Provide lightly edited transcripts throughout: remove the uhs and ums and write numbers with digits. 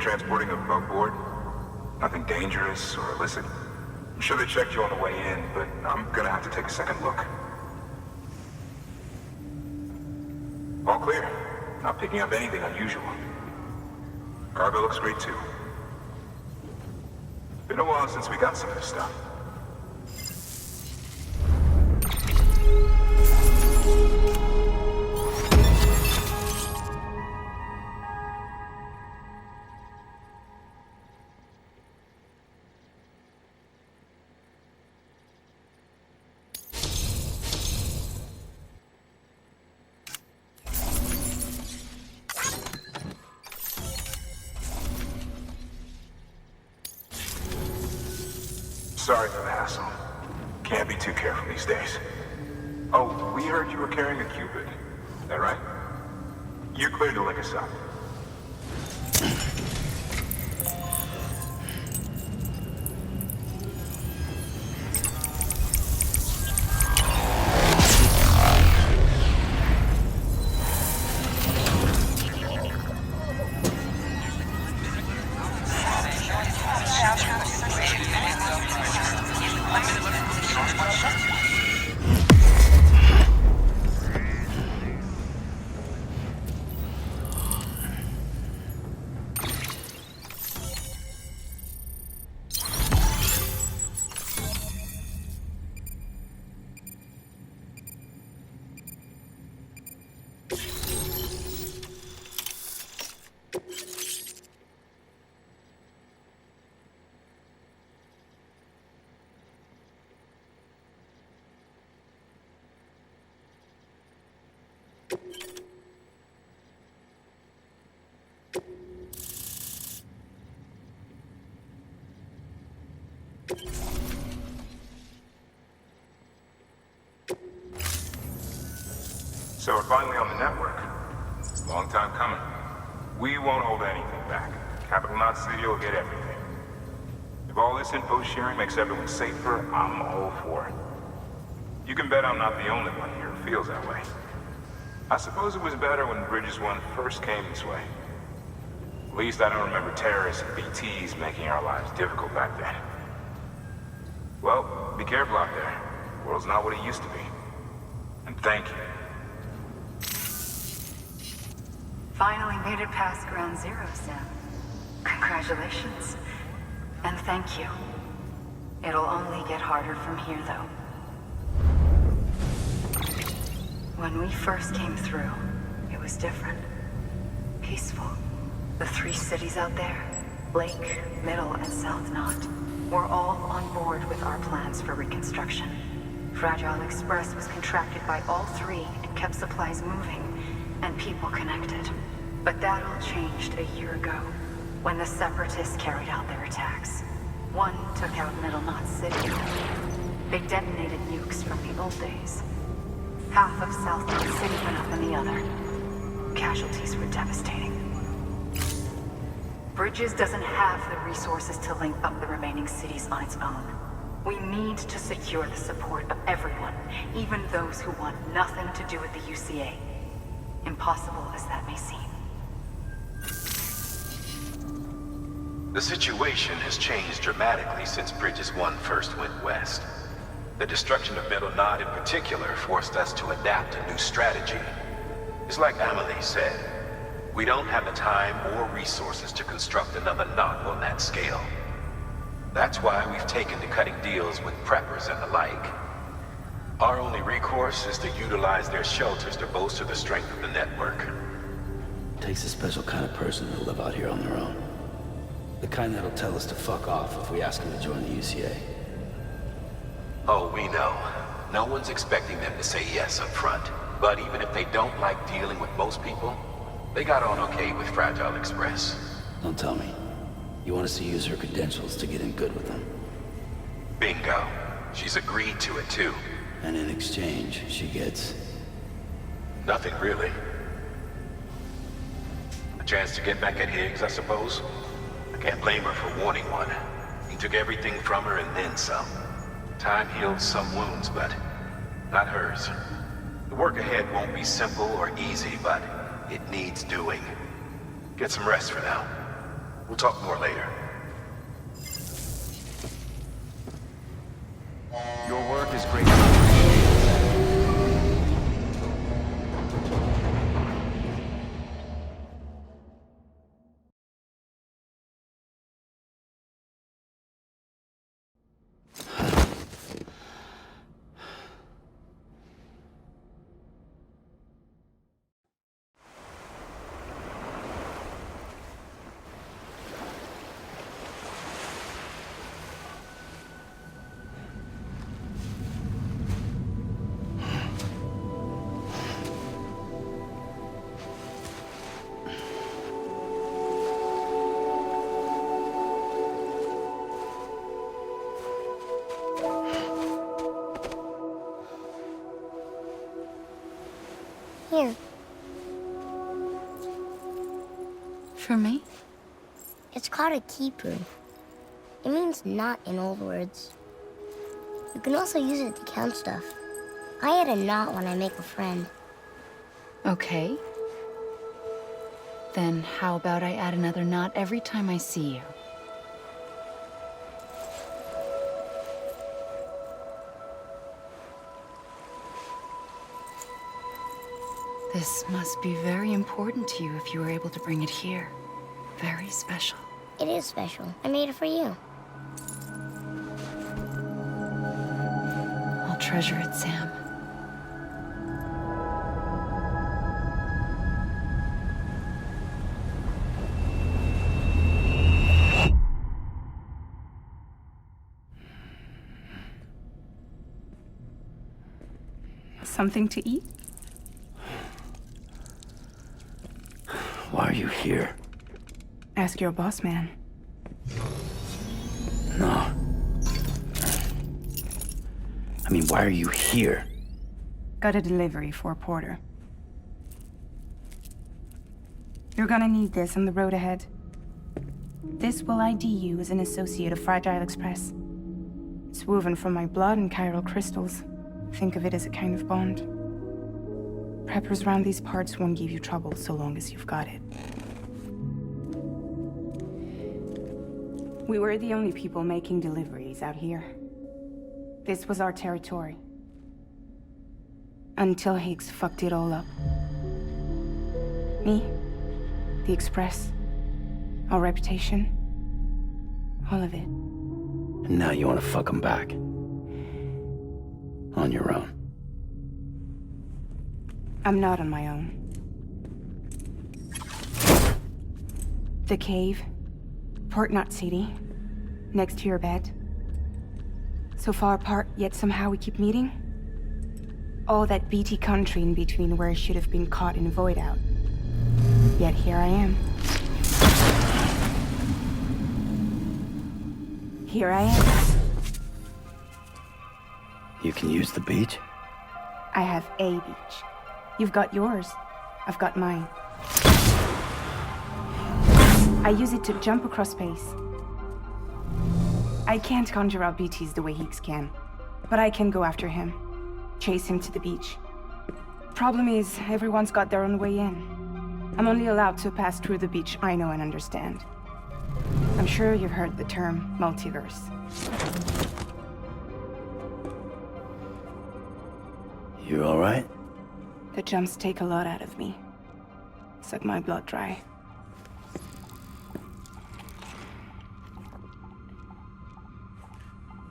transporting above board? Nothing dangerous or illicit? I'm sure they checked you on the way in, but I'm gonna have to take a second look. All clear. Not picking up anything unusual. Cargo looks great too. Been a while since we got some of this stuff. Sorry for the hassle. Can't be too careful these days. Oh, we heard you were carrying a Cupid. Is that right? You're clear to link us up. So we're finally on the network. Long time coming. We won't hold anything back. Capital Knot City will get everything. If all this info sharing makes everyone safer, I'm all for it. You can bet I'm not the only one here who feels that way. I suppose it was better when Bridges 1 first came this way. At least I don't remember terrorists and BTs making our lives difficult back then. Well, be careful out there. The world's not what it used to be. And thank you. Finally made it past Ground Zero, Sam. Congratulations. And thank you. It'll only get harder from here, though. When we first came through, it was different. Peaceful. The 3 cities out there, Lake, Middle, and South Knot, were all on board with our plans for reconstruction. Fragile Express was contracted by all 3 and kept supplies moving and people connected. But that all changed a year ago, when the Separatists carried out their attacks. One took out Middle Knot City. They detonated nukes from the old days. Half of South Knot City went up in the other. Casualties were devastating. Bridges doesn't have the resources to link up the remaining cities on its own. We need to secure the support of everyone, even those who want nothing to do with the UCA. Impossible as that may seem. The situation has changed dramatically since Bridges 1 first went west. The destruction of Middle Knot in particular forced us to adapt a new strategy. It's like Amelie said, we don't have the time or resources to construct another knot on that scale. That's why we've taken to cutting deals with preppers and the like. Our only recourse is to utilize their shelters to bolster the strength of the network. Takes a special kind of person to live out here on their own. The kind that'll tell us to fuck off if we ask them to join the UCA. Oh, we know. No one's expecting them to say yes up front. But even if they don't like dealing with most people, they got on okay with Fragile Express. Don't tell me. You want us to use her credentials to get in good with them? Bingo. She's agreed to it too. And in exchange, she gets... Nothing really. A chance to get back at Higgs, I suppose? I can't blame her for wanting one. He took everything from her and then some. Time heals some wounds, but not hers. The work ahead won't be simple or easy, but it needs doing. Get some rest for now. We'll talk more later. Your work is great. Here. For me? It's called a keeper. It means knot in old words. You can also use it to count stuff. I add a knot when I make a friend. Okay. Then how about I add another knot every time I see you? This must be very important to you if you were able to bring it here. Very special. It is special. I made it for you. I'll treasure it, Sam. Something to eat? Why are you here? Ask your boss man. No. I mean, why are you here? Got a delivery for Porter. You're gonna need this on the road ahead. This will ID you as an associate of Fragile Express. It's woven from my blood and chiral crystals. Think of it as a kind of bond. Preppers around these parts won't give you trouble so long as you've got it. We were the only people making deliveries out here. This was our territory. Until Higgs fucked it all up. Me, the Express, our reputation, all of it. And now you want to fuck them back. On your own. I'm not on my own. The cave, Port Knot City, next to your bed. So far apart, yet somehow we keep meeting. All that BT country in between where I should have been caught in void out. Yet here I am. Here I am. You can use the beach? I have a beach. You've got yours. I've got mine. I use it to jump across space. I can't conjure out BTs the way Higgs can, but I can go after him. Chase him to the beach. Problem is, everyone's got their own way in. I'm only allowed to pass through the beach I know and understand. I'm sure you've heard the term multiverse. You all right? The jumps take a lot out of me. Suck my blood dry.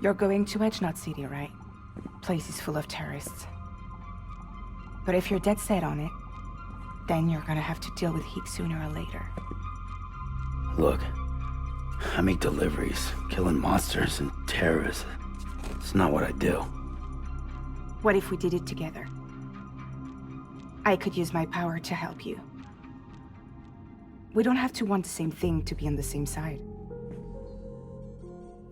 You're going to Edge Knot City, right? Place is full of terrorists. But if you're dead set on it, then you're gonna have to deal with Higgs sooner or later. Look, I make deliveries, killing monsters and terrorists. It's not what I do. What if we did it together? I could use my power to help you. We don't have to want the same thing to be on the same side.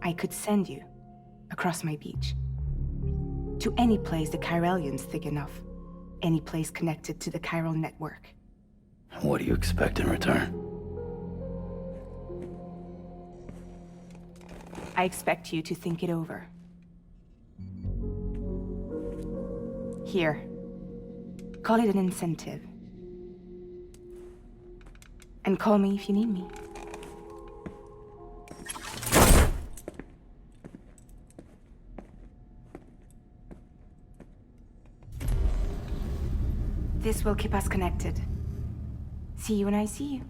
I could send you across my beach. To any place the Chiralian's thick enough. Any place connected to the chiral network. What do you expect in return? I expect you to think it over. Here. Call it an incentive. And call me if you need me. This will keep us connected. See you when I see you.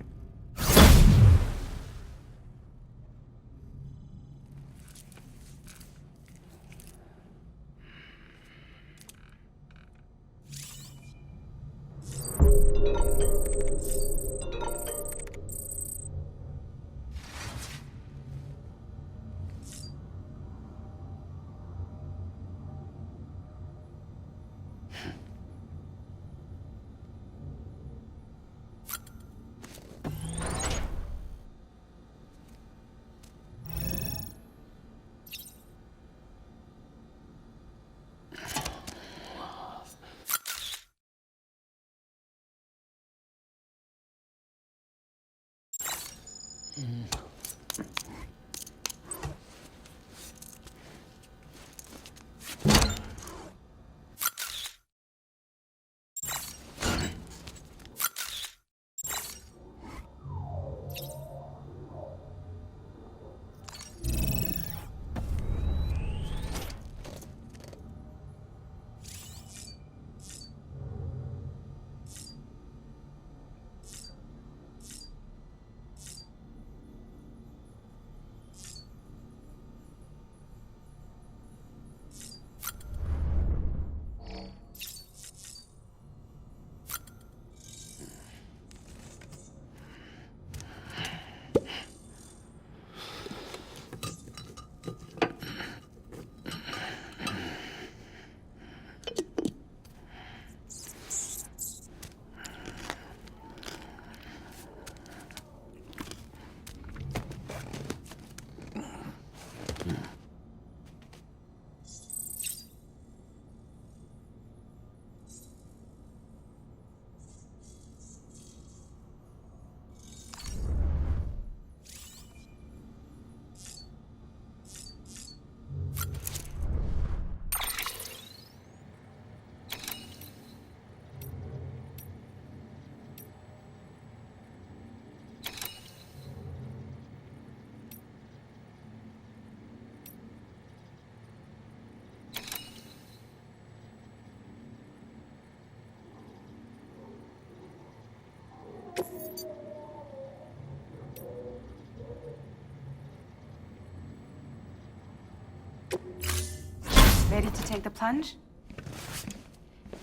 Ready to take the plunge?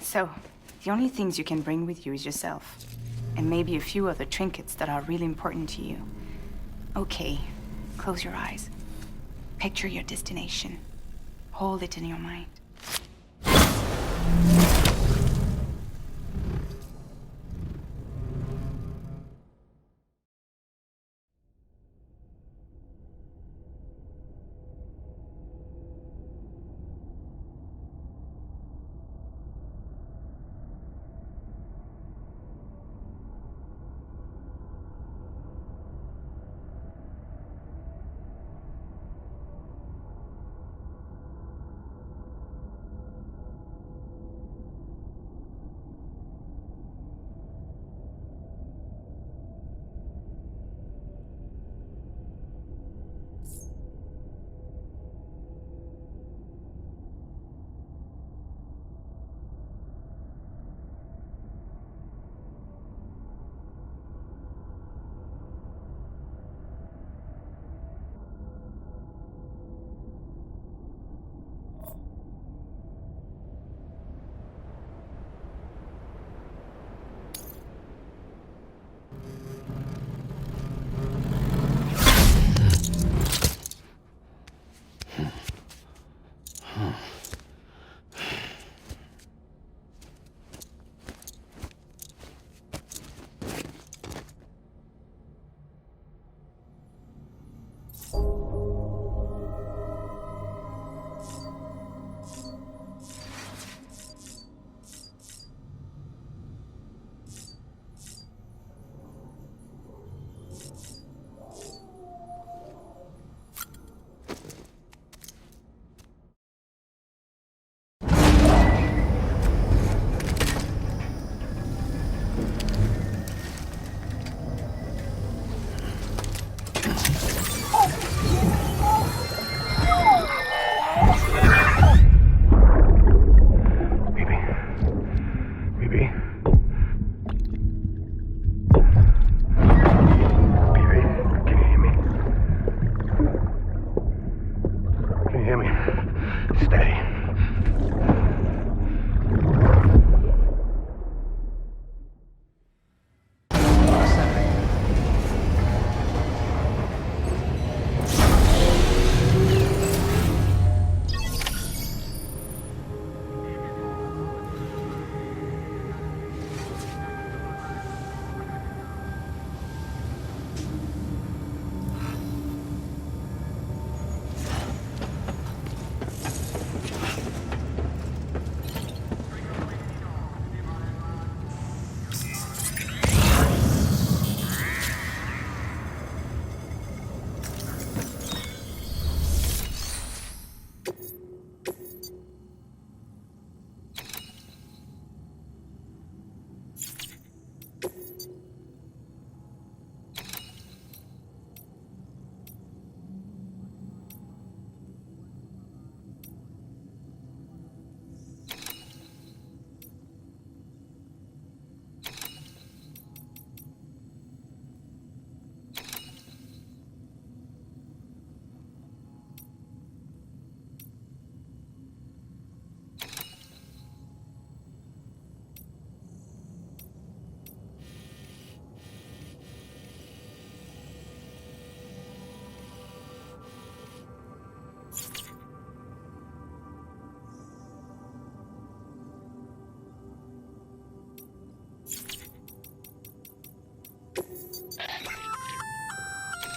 So, the only things you can bring with you is yourself. And maybe a few other trinkets that are really important to you. Okay, close your eyes. Picture your destination. Hold it in your mind.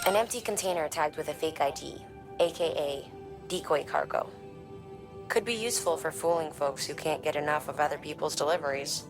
An empty container tagged with a fake ID, aka decoy cargo. Could be useful for fooling folks who can't get enough of other people's deliveries.